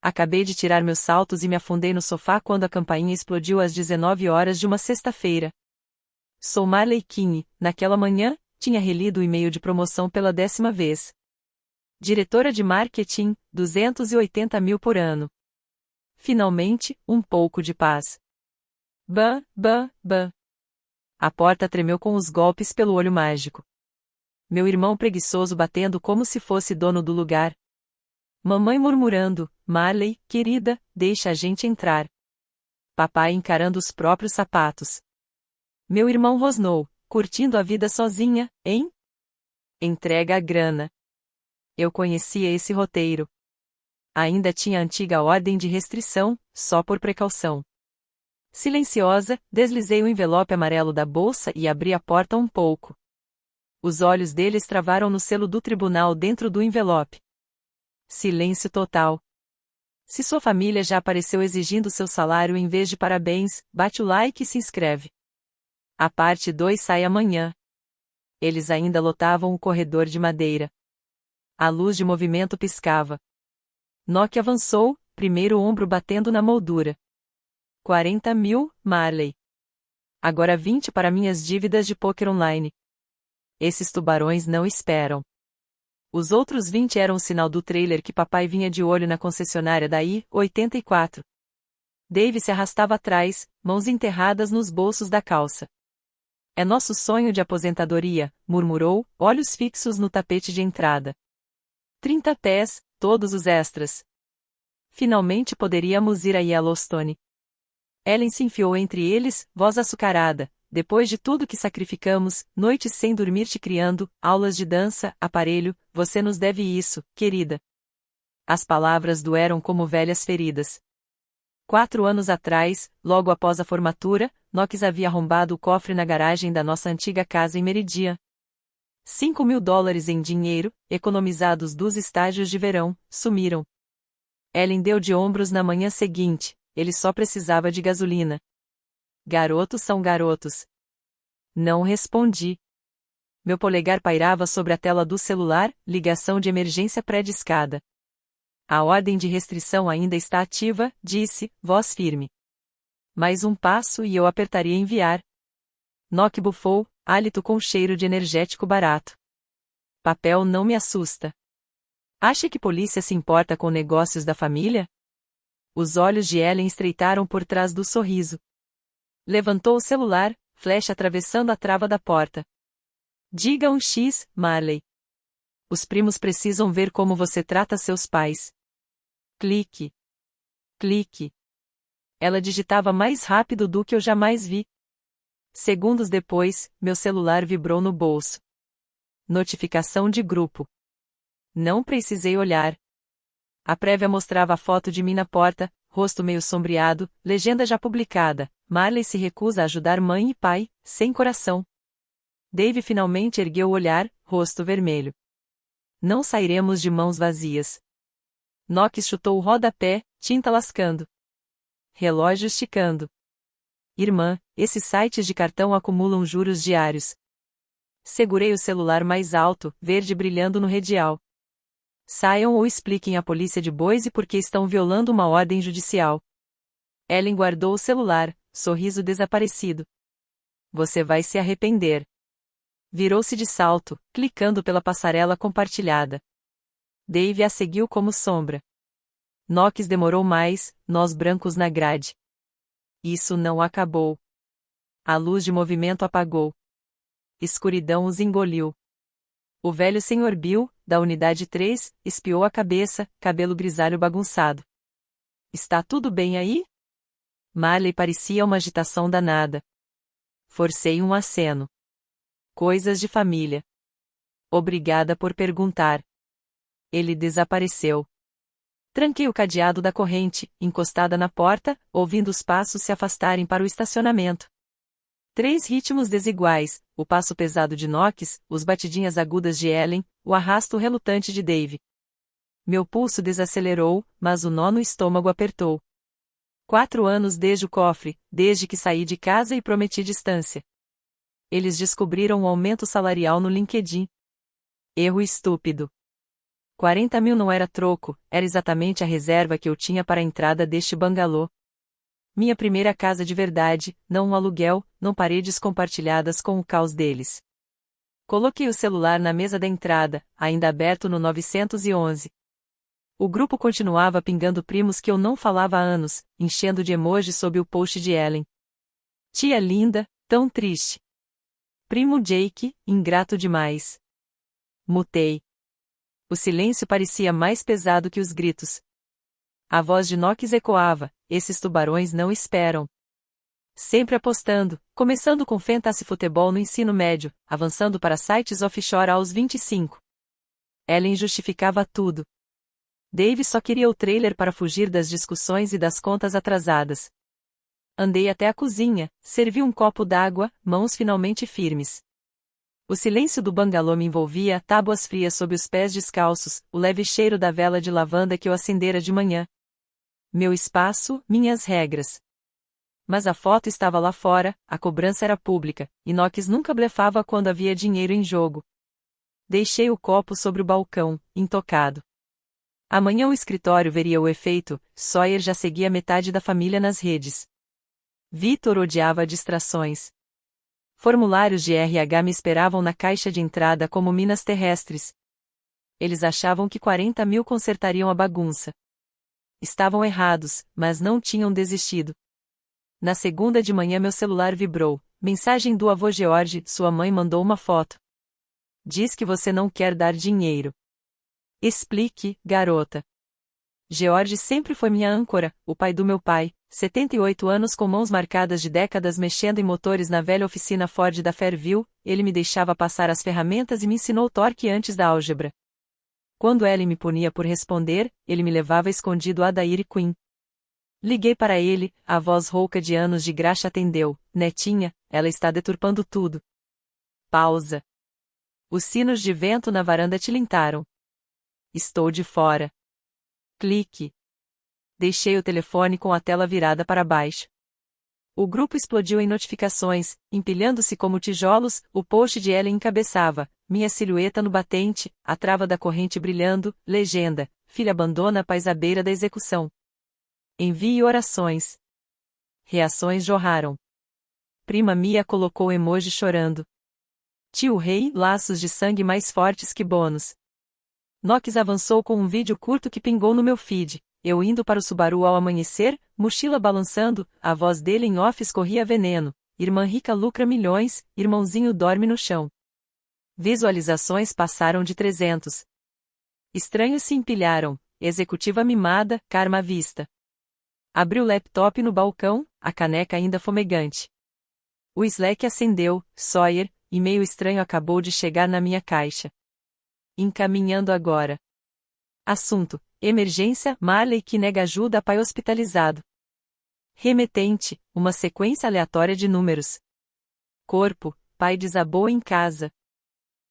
Acabei de tirar meus saltos e me afundei no sofá quando a campainha explodiu às 19 horas de uma sexta-feira. Sou Marley King. Naquela manhã, tinha relido o e-mail de promoção pela 10ª vez. Diretora de marketing, 280 mil por ano. Finalmente, um pouco de paz. Bã, bã, bã. A porta tremeu com os golpes pelo olho mágico. Meu irmão preguiçoso batendo como se fosse dono do lugar. Mamãe murmurando, Marley, querida, deixa a gente entrar. Papai encarando os próprios sapatos. Meu irmão rosnou, curtindo a vida sozinha, hein? Entrega a grana. Eu conhecia esse roteiro. Ainda tinha a antiga ordem de restrição, só por precaução. Silenciosa, deslizei o envelope amarelo da bolsa e abri a porta um pouco. Os olhos deles travaram no selo do tribunal dentro do envelope. Silêncio total. Se sua família já apareceu exigindo seu salário em vez de parabéns, bate o like e se inscreve. A parte 2 sai amanhã. Eles ainda lotavam o corredor de madeira. A luz de movimento piscava. Nock avançou, primeiro ombro batendo na moldura. 40 mil, Marley. Agora 20 para minhas dívidas de poker online. Esses tubarões não esperam. Os outros 20 eram o sinal do trailer que papai vinha de olho na concessionária da I-84. Dave se arrastava atrás, mãos enterradas nos bolsos da calça. É nosso sonho de aposentadoria, murmurou, olhos fixos no tapete de entrada. 30 pés, todos os extras. Finalmente poderíamos ir a Yellowstone. Ellen se enfiou entre eles, voz açucarada. Depois de tudo que sacrificamos, noites sem dormir te criando, aulas de dança, aparelho, você nos deve isso, querida. As palavras doeram como velhas feridas. 4 anos atrás, logo após a formatura, Knox havia arrombado o cofre na garagem da nossa antiga casa em Meridian. $5.000 em dinheiro, economizados dos estágios de verão, sumiram. Ellen deu de ombros na manhã seguinte, ele só precisava de gasolina. Garotos são garotos. Não respondi. Meu polegar pairava sobre a tela do celular, ligação de emergência pré-discada. A ordem de restrição ainda está ativa, disse, voz firme. Mais um passo e eu apertaria enviar. Knock bufou, hálito com cheiro de energético barato. Papel não me assusta. Acha que polícia se importa com negócios da família? Os olhos de Ellen estreitaram por trás do sorriso. Levantou o celular, flecha atravessando a trava da porta. Diga um X, Marley. Os primos precisam ver como você trata seus pais. Clique. Clique. Ela digitava mais rápido do que eu jamais vi. Segundos depois, meu celular vibrou no bolso. Notificação de grupo. Não precisei olhar. A prévia mostrava a foto de mim na porta, rosto meio sombreado, legenda já publicada. Marley se recusa a ajudar mãe e pai, sem coração. Dave finalmente ergueu o olhar, rosto vermelho. Não sairemos de mãos vazias. Knox chutou o rodapé, tinta lascando. Relógio esticando. Irmã, esses sites de cartão acumulam juros diários. Segurei o celular mais alto, verde brilhando no radial. Saiam ou expliquem à polícia de Boise por que estão violando uma ordem judicial. Ellen guardou o celular, sorriso desaparecido. Você vai se arrepender. Virou-se de salto, clicando pela passarela compartilhada. Dave a seguiu como sombra. Knox demorou mais, nós brancos na grade. Isso não acabou. A luz de movimento apagou. Escuridão os engoliu. O velho Sr. Bill, da unidade 3, espiou a cabeça, cabelo grisalho bagunçado. Está tudo bem aí? Marley parecia uma agitação danada. Forcei um aceno. Coisas de família. Obrigada por perguntar. Ele desapareceu. Tranquei o cadeado da corrente, encostada na porta, ouvindo os passos se afastarem para o estacionamento. 3 ritmos desiguais, o passo pesado de Knox, os batidinhas agudas de Ellen, o arrasto relutante de Dave. Meu pulso desacelerou, mas o nó no estômago apertou. 4 anos desde o cofre, desde que saí de casa e prometi distância. Eles descobriram um aumento salarial no LinkedIn. Erro estúpido. 40 mil não era troco, era exatamente a reserva que eu tinha para a entrada deste bangalô. Minha primeira casa de verdade, não um aluguel, não paredes compartilhadas com o caos deles. Coloquei o celular na mesa da entrada, ainda aberto no 911. O grupo continuava pingando primos que eu não falava há anos, enchendo de emojis sob o post de Ellen. Tia linda, tão triste. Primo Jake, ingrato demais. Mutei. O silêncio parecia mais pesado que os gritos. A voz de Knox ecoava: esses tubarões não esperam. Sempre apostando, começando com fantasy futebol no ensino médio, avançando para sites offshore aos 25. Ellen justificava tudo. Dave só queria o trailer para fugir das discussões e das contas atrasadas. Andei até a cozinha, servi um copo d'água, mãos finalmente firmes. O silêncio do bangalô me envolvia, tábuas frias sob os pés descalços, o leve cheiro da vela de lavanda que eu acendera de manhã. Meu espaço, minhas regras. Mas a foto estava lá fora, a cobrança era pública, e Knox nunca blefava quando havia dinheiro em jogo. Deixei o copo sobre o balcão, intocado. Amanhã o escritório veria o efeito, Sawyer já seguia metade da família nas redes. Victor odiava distrações. Formulários de RH me esperavam na caixa de entrada como minas terrestres. Eles achavam que 40 mil consertariam a bagunça. Estavam errados, mas não tinham desistido. Na segunda de manhã meu celular vibrou. Mensagem do avô George, sua mãe mandou uma foto. Diz que você não quer dar dinheiro. Explique, garota. George sempre foi minha âncora, o pai do meu pai, 78 anos com mãos marcadas de décadas mexendo em motores na velha oficina Ford da Fairview, ele me deixava passar as ferramentas e me ensinou torque antes da álgebra. Quando Ellen me punia por responder, ele me levava escondido a Dairy Queen. Liguei para ele, a voz rouca de anos de graxa atendeu. Netinha, ela está deturpando tudo. Pausa. Os sinos de vento na varanda tilintaram. Estou de fora. Clique. Deixei o telefone com a tela virada para baixo. O grupo explodiu em notificações, empilhando-se como tijolos, o post de Ellen encabeçava, minha silhueta no batente, a trava da corrente brilhando, legenda, filha abandona a paz à beira da execução. Envie orações. Reações jorraram. Prima Mia colocou emoji chorando. Tio Rei, laços de sangue mais fortes que bônus. Knox avançou com um vídeo curto que pingou no meu feed. Eu indo para o Subaru ao amanhecer, mochila balançando, a voz dele em off escorria veneno. Irmã rica lucra milhões, irmãozinho dorme no chão. Visualizações passaram de 300. Estranhos se empilharam, executiva mimada, karma à vista. Abri o laptop no balcão, a caneca ainda fumegante. O Slack acendeu, Sawyer, e-mail estranho acabou de chegar na minha caixa. Encaminhando agora. Assunto: emergência, Marley que nega ajuda a pai hospitalizado. Remetente: uma sequência aleatória de números. Corpo: pai desabou em casa.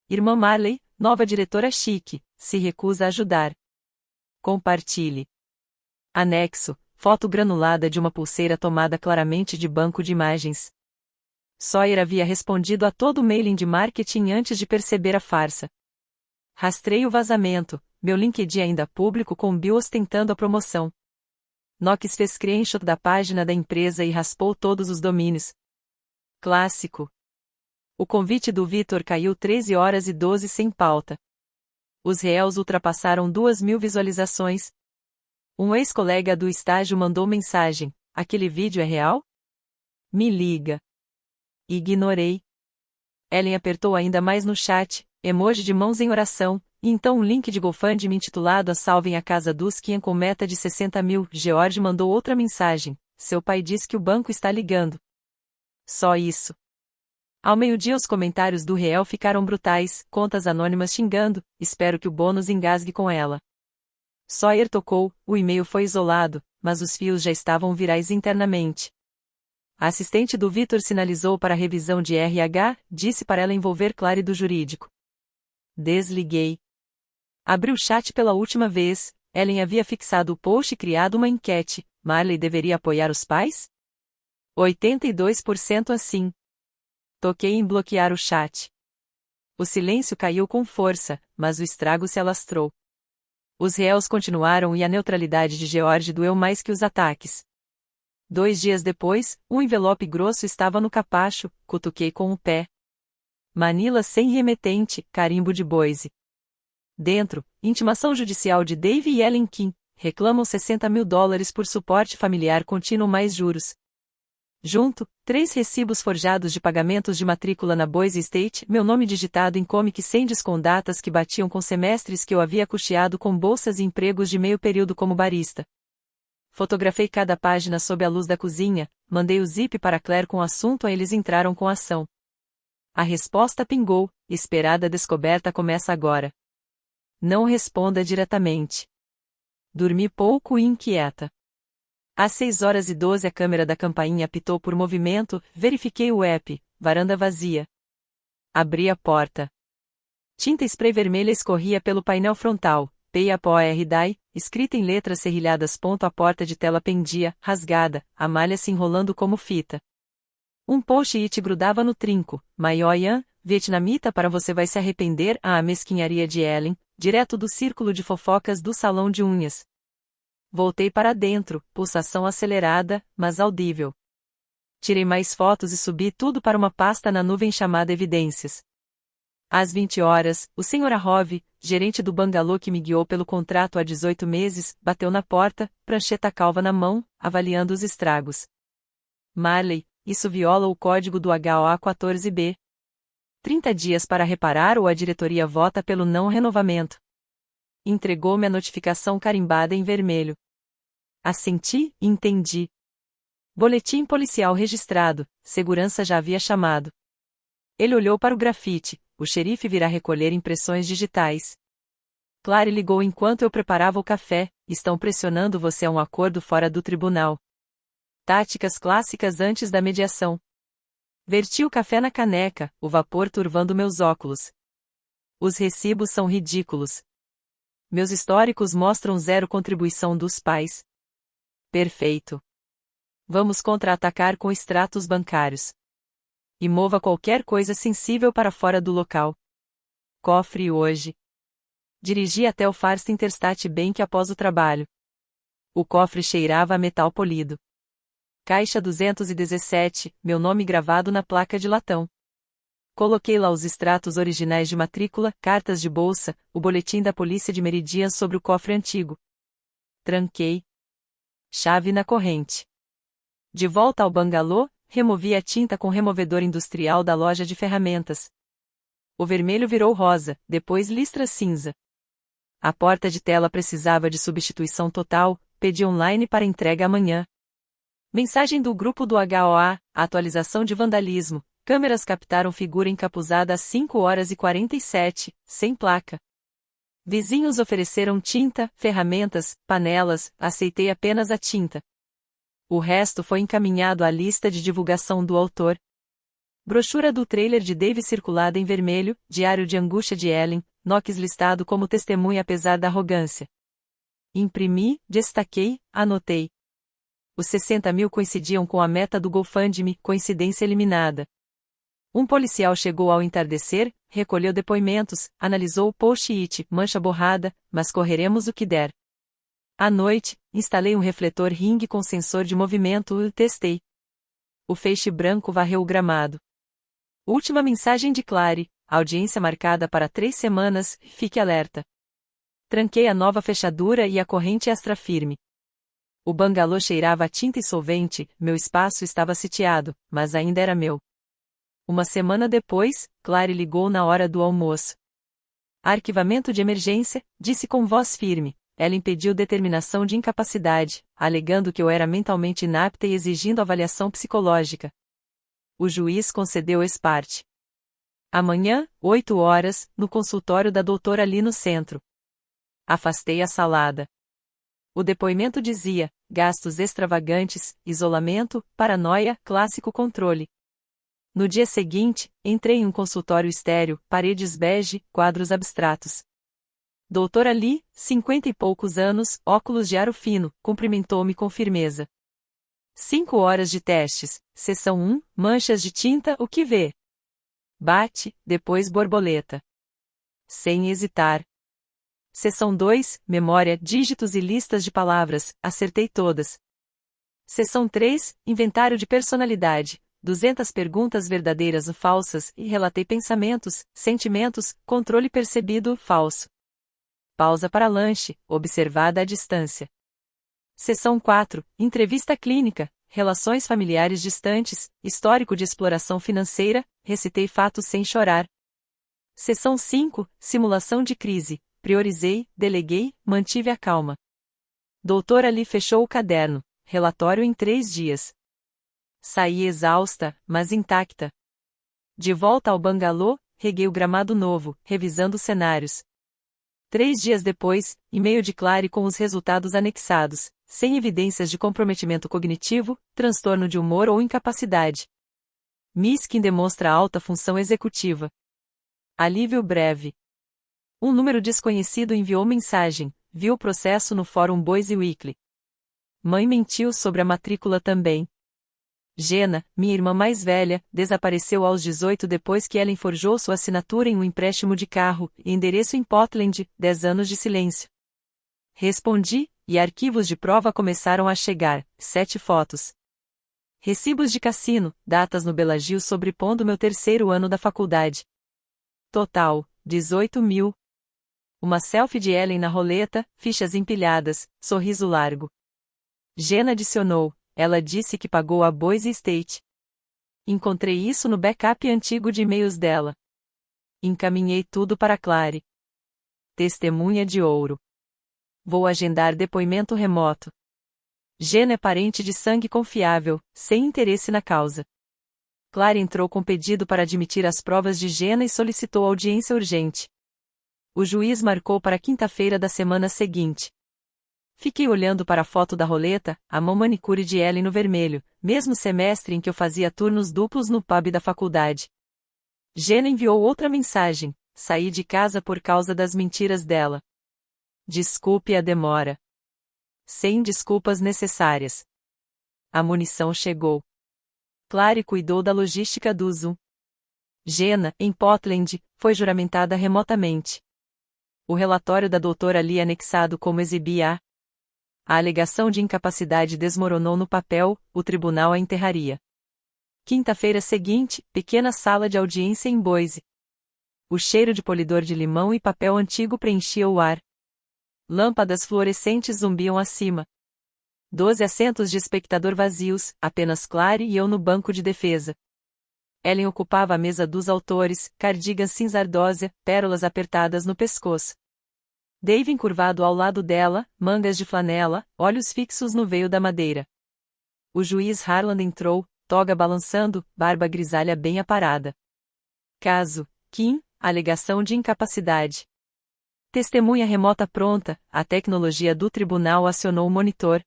Irmã Marley, nova diretora chique, se recusa a ajudar. Compartilhe. Anexo: foto granulada de uma pulseira tomada claramente de banco de imagens. Sawyer havia respondido a todo o mailing de marketing antes de perceber a farsa. Rastrei o vazamento, meu LinkedIn ainda público com bio ostentando a promoção. Knox fez screenshot da página da empresa e raspou todos os domínios. Clássico. O convite do Victor caiu 13 horas e 12 sem pauta. Os réus ultrapassaram 2.000 visualizações. Um ex-colega do estágio mandou mensagem: aquele vídeo é real? Me liga. Ignorei. Ellen apertou ainda mais no chat, emoji de mãos em oração, e então um link de GoFundMe intitulado A Salvem a Casa dos Kian com meta de 60 mil. George mandou outra mensagem: seu pai diz que o banco está ligando. Só isso. Ao meio-dia os comentários do réu ficaram brutais, contas anônimas xingando, espero que o bônus engasgue com ela. Sawyer tocou, o e-mail foi isolado, mas os fios já estavam virais internamente. A assistente do Victor sinalizou para a revisão de RH, disse para ela envolver Clary do jurídico. Desliguei. Abri o chat pela última vez, Ellen havia fixado o post e criado uma enquete, Marley deveria apoiar os pais? 82% assim. Toquei em bloquear o chat. O silêncio caiu com força, mas o estrago se alastrou. Os réus continuaram e a neutralidade de George doeu mais que os ataques. 2 dias depois, um envelope grosso estava no capacho, cutuquei com o pé. Manila sem remetente, carimbo de Boise. Dentro, intimação judicial de Dave e Ellen Kim, reclamam $60.000 por suporte familiar contínuo mais juros. Junto, 3 recibos forjados de pagamentos de matrícula na Boise State, meu nome digitado em Comic Sans com datas que batiam com semestres que eu havia custeado com bolsas e empregos de meio período como barista. Fotografei cada página sob a luz da cozinha, mandei o zip para Claire com o assunto e eles entraram com ação. A resposta pingou, esperada descoberta começa agora. Não responda diretamente. Dormi pouco e inquieta. Às 6h12 a câmera da campainha apitou por movimento, verifiquei o app, varanda vazia. Abri a porta. Tinta spray vermelha escorria pelo painel frontal, PAPOR-DAI, escrita em letras serrilhadas. A porta de tela pendia, rasgada, a malha se enrolando como fita. Um post-it grudava no trinco, Maioyan, vietnamita para você vai se arrepender, a mesquinharia de Ellen, direto do círculo de fofocas do salão de unhas. Voltei para dentro, pulsação acelerada, mas audível. Tirei mais fotos e subi tudo para uma pasta na nuvem chamada Evidências. Às 20h, o Sr. Ahov, gerente do bangalô que me guiou pelo contrato há 18 meses, bateu na porta, prancheta calva na mão, avaliando os estragos. Marley, isso viola o código do HOA 14B. 30 dias para reparar ou a diretoria vota pelo não renovamento. Entregou-me a notificação carimbada em vermelho. Assenti, entendi. Boletim policial registrado, segurança já havia chamado. Ele olhou para o grafite, o xerife virá recolher impressões digitais. Clary ligou enquanto eu preparava o café, estão pressionando você a um acordo fora do tribunal. Táticas clássicas antes da mediação. Verti o café na caneca, o vapor turvando meus óculos. Os recibos são ridículos. Meus históricos mostram 0 contribuição dos pais. Perfeito. Vamos contra-atacar com extratos bancários. E mova qualquer coisa sensível para fora do local. Cofre hoje. Dirigi até o First Interstate Bank após o trabalho. O cofre cheirava a metal polido. Caixa 217, meu nome gravado na placa de latão. Coloquei lá os extratos originais de matrícula, cartas de bolsa, o boletim da polícia de Meridian sobre o cofre antigo. Tranquei. Chave na corrente. De volta ao bangalô, removi a tinta com removedor industrial da loja de ferramentas. O vermelho virou rosa, depois listra cinza. A porta de tela precisava de substituição total, pedi online para entrega amanhã. Mensagem do grupo do HOA, atualização de vandalismo, câmeras captaram figura encapuzada às 5h47, sem placa. Vizinhos ofereceram tinta, ferramentas, panelas, aceitei apenas a tinta. O resto foi encaminhado à lista de divulgação do autor. Brochura do trailer de Dave circulada em vermelho, diário de angústia de Ellen, Knox listado como testemunha apesar da arrogância. Imprimi, destaquei, anotei. Os 60.000 coincidiam com a meta do GoFundMe, coincidência eliminada. Um policial chegou ao entardecer, recolheu depoimentos, analisou o post-it, mancha borrada, mas correremos o que der. À noite, instalei um refletor ring com sensor de movimento e testei. O feixe branco varreu o gramado. Última mensagem de Clary, audiência marcada para 3 semanas, fique alerta. Tranquei a nova fechadura e a corrente extra firme. O bangalô cheirava a tinta e solvente, meu espaço estava sitiado, mas ainda era meu. Uma semana depois, Clary ligou na hora do almoço. Arquivamento de emergência, disse com voz firme. Ela impediu determinação de incapacidade, alegando que eu era mentalmente inapta e exigindo avaliação psicológica. O juiz concedeu ex parte. Amanhã, 8h, no consultório da doutora ali no centro. Afastei a salada. O depoimento dizia: gastos extravagantes, isolamento, paranoia, clássico controle. No dia seguinte, entrei em um consultório estéril, paredes bege, quadros abstratos. Doutora Lee, 50 e poucos anos, óculos de aro fino, cumprimentou-me com firmeza. 5 horas de testes, sessão 1, manchas de tinta, o que vê? Bate, depois borboleta. Sem hesitar. Seção 2, Memória, dígitos e listas de palavras, acertei todas. Seção 3, Inventário de personalidade, 200 perguntas verdadeiras ou falsas, e relatei pensamentos, sentimentos, controle percebido, falso. Pausa para lanche, observada à distância. Seção 4, Entrevista clínica, relações familiares distantes, histórico de exploração financeira, recitei fatos sem chorar. Seção 5, Simulação de crise, priorizei, deleguei, mantive a calma. Doutora Lee fechou o caderno, relatório em 3 dias. Saí exausta, mas intacta. De volta ao bangalô, reguei o gramado novo, revisando os cenários. 3 dias depois, e-mail de Clary com os resultados anexados, sem evidências de comprometimento cognitivo, transtorno de humor ou incapacidade. Miskin demonstra alta função executiva. Alívio breve. Um número desconhecido enviou mensagem, viu o processo no fórum Boise Weekly. Mãe mentiu sobre a matrícula também. Jenna, minha irmã mais velha, desapareceu aos 18 depois que Ellen forjou sua assinatura em um empréstimo de carro, e endereço em Portland, 10 anos de silêncio. Respondi, e arquivos de prova começaram a chegar, 7 fotos. Recibos de cassino, datas no Bellagio sobrepondo meu 3º ano da faculdade. Total, 18 mil. Uma selfie de Ellen na roleta, fichas empilhadas, sorriso largo. Jenna adicionou, ela disse que pagou a Boise State. Encontrei isso no backup antigo de e-mails dela. Encaminhei tudo para Clary. Testemunha de ouro. Vou agendar depoimento remoto. Jenna é parente de sangue confiável, sem interesse na causa. Clary entrou com pedido para admitir as provas de Jenna e solicitou audiência urgente. O juiz marcou para quinta-feira da semana seguinte. Fiquei olhando para a foto da roleta, a mão manicure de Ellen no vermelho, mesmo semestre em que eu fazia turnos duplos no pub da faculdade. Jenna enviou outra mensagem, saí de casa por causa das mentiras dela. Desculpe a demora. Sem desculpas necessárias. A munição chegou. Clary cuidou da logística do Zoom. Jenna, em Portland, foi juramentada remotamente. O relatório da doutora Lee anexado como exibia a alegação de incapacidade desmoronou no papel, o tribunal a enterraria. Quinta-feira seguinte, pequena sala de audiência em Boise. O cheiro de polidor de limão e papel antigo preenchia o ar. Lâmpadas fluorescentes zumbiam acima. 12 assentos de espectador vazios, apenas Clary e eu no banco de defesa. Ellen ocupava a mesa dos autores, cardigan cinza ardósia, pérolas apertadas no pescoço. Dave encurvado ao lado dela, mangas de flanela, olhos fixos no veio da madeira. O juiz Harlan entrou, toga balançando, barba grisalha bem aparada. Caso, Kim, alegação de incapacidade. Testemunha remota pronta, a tecnologia do tribunal acionou o monitor.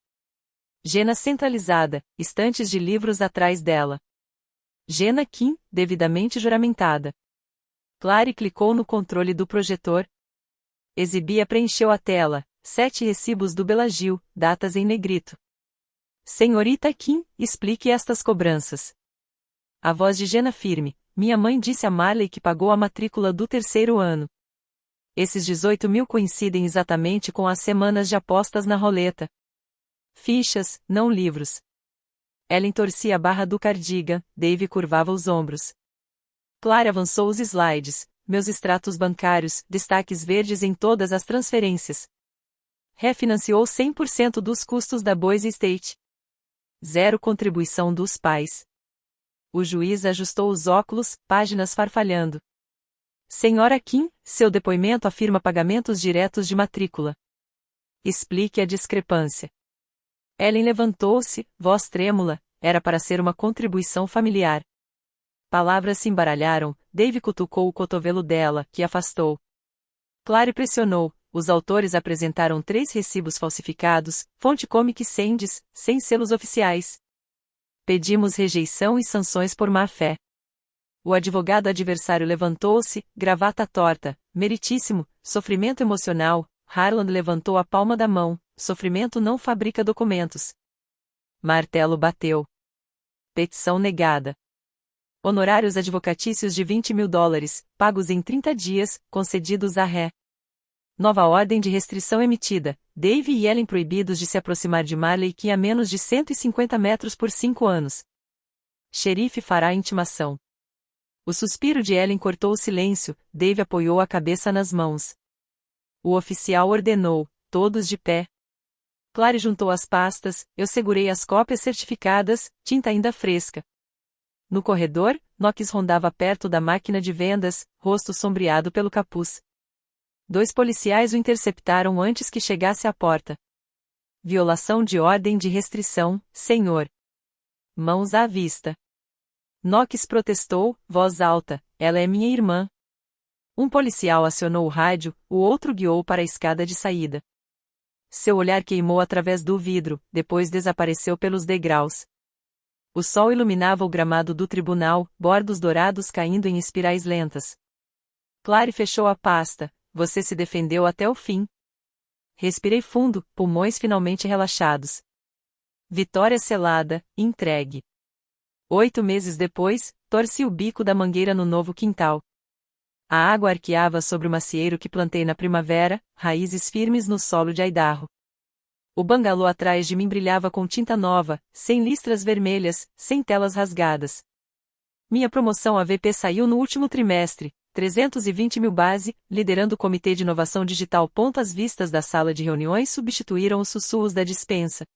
Jenna centralizada, estantes de livros atrás dela. Jenna Kim, devidamente juramentada. Clary clicou no controle do projetor. Exibia preencheu a tela, 7 recibos do Bellagio, datas em negrito. Senhorita Kim, explique estas cobranças. A voz de Jenna firme, minha mãe disse a Marley que pagou a matrícula do 3º ano. Esses 18 mil coincidem exatamente com as semanas de apostas na roleta. Fichas, não livros. Ellen torcia a barra do cardigan, Dave curvava os ombros. Clary avançou os slides, meus extratos bancários, destaques verdes em todas as transferências. Refinanciou 100% dos custos da Boise State. 0 contribuição dos pais. O juiz ajustou os óculos, páginas farfalhando. Senhora Kim, seu depoimento afirma pagamentos diretos de matrícula. Explique a discrepância. Ellen levantou-se, voz trêmula, era para ser uma contribuição familiar. Palavras se embaralharam, Dave cutucou o cotovelo dela, que afastou. Clary pressionou, os autores apresentaram 3 recibos falsificados, fonte Comic Sans, sem selos oficiais. Pedimos rejeição e sanções por má-fé. O advogado adversário levantou-se, gravata torta, meritíssimo, sofrimento emocional, Harlan levantou a palma da mão, sofrimento não fabrica documentos. Martelo bateu. Petição negada. Honorários advocatícios de $20 mil, pagos em 30 dias, concedidos à ré. Nova ordem de restrição emitida. Dave e Ellen proibidos de se aproximar de Marley King a menos de 150 metros por 5 anos. Xerife fará intimação. O suspiro de Ellen cortou o silêncio, Dave apoiou a cabeça nas mãos. O oficial ordenou, todos de pé. Clary juntou as pastas, eu segurei as cópias certificadas, tinta ainda fresca. No corredor, Knox rondava perto da máquina de vendas, rosto sombreado pelo capuz. 2 policiais o interceptaram antes que chegasse à porta. Violação de ordem de restrição, senhor. Mãos à vista. Knox protestou, voz alta, ela é minha irmã. Um policial acionou o rádio, o outro guiou para a escada de saída. Seu olhar queimou através do vidro, depois desapareceu pelos degraus. O sol iluminava o gramado do tribunal, bordos dourados caindo em espirais lentas. Clary fechou a pasta. Você se defendeu até o fim. Respirei fundo, pulmões finalmente relaxados. Vitória selada, entregue. 8 meses depois, torci o bico da mangueira no novo quintal. A água arqueava sobre o macieiro que plantei na primavera, raízes firmes no solo de Idaho. O bangalô atrás de mim brilhava com tinta nova, sem listras vermelhas, sem telas rasgadas. Minha promoção AVP saiu no último trimestre, 320 mil base, liderando o Comitê de Inovação Digital. As vistas da sala de reuniões substituíram os sussurros da dispensa.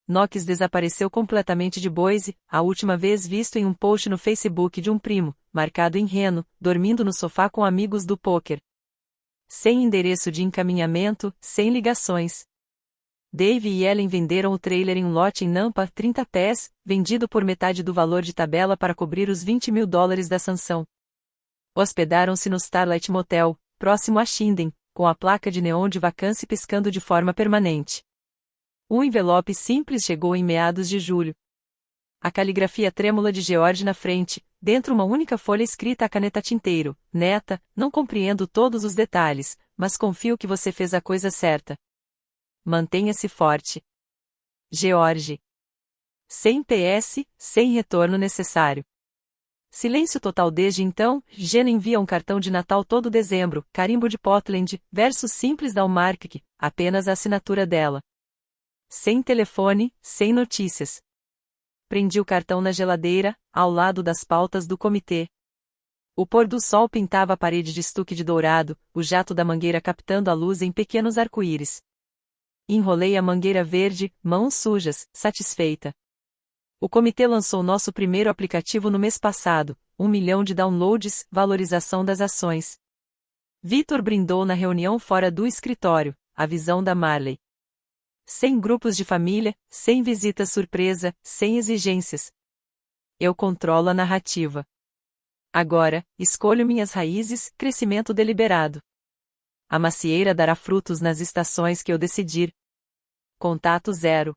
Knox desapareceu completamente de Boise, a última vez visto em um post no Facebook de um primo, marcado em Reno, dormindo no sofá com amigos do pôquer. Sem endereço de encaminhamento, sem ligações. Dave e Ellen venderam o trailer em um lote em Nampa, 30 pés, vendido por metade do valor de tabela para cobrir os $20 mil da sanção. Hospedaram-se no Starlight Motel, próximo a Shinden, com a placa de neon de vacância piscando de forma permanente. Um envelope simples chegou em meados de julho. A caligrafia trêmula de George na frente, dentro uma única folha escrita a caneta tinteiro. Neta, não compreendo todos os detalhes, mas confio que você fez a coisa certa. Mantenha-se forte. George. Sem PS, sem retorno necessário. Silêncio total desde então. Jenna envia um cartão de Natal todo dezembro, carimbo de Portland, versos simples da Hallmark, apenas a assinatura dela. Sem telefone, sem notícias. Prendi o cartão na geladeira, ao lado das pautas do comitê. O pôr do sol pintava a parede de estuque de dourado, o jato da mangueira captando a luz em pequenos arco-íris. Enrolei a mangueira verde, mãos sujas, satisfeita. O comitê lançou nosso primeiro aplicativo no mês passado, 1 milhão de downloads, valorização das ações. Vitor brindou na reunião fora do escritório, a visão da Marley. Sem grupos de família, sem visita surpresa, sem exigências. Eu controlo a narrativa. Agora, escolho minhas raízes, crescimento deliberado. A macieira dará frutos nas estações que eu decidir. Contato 0.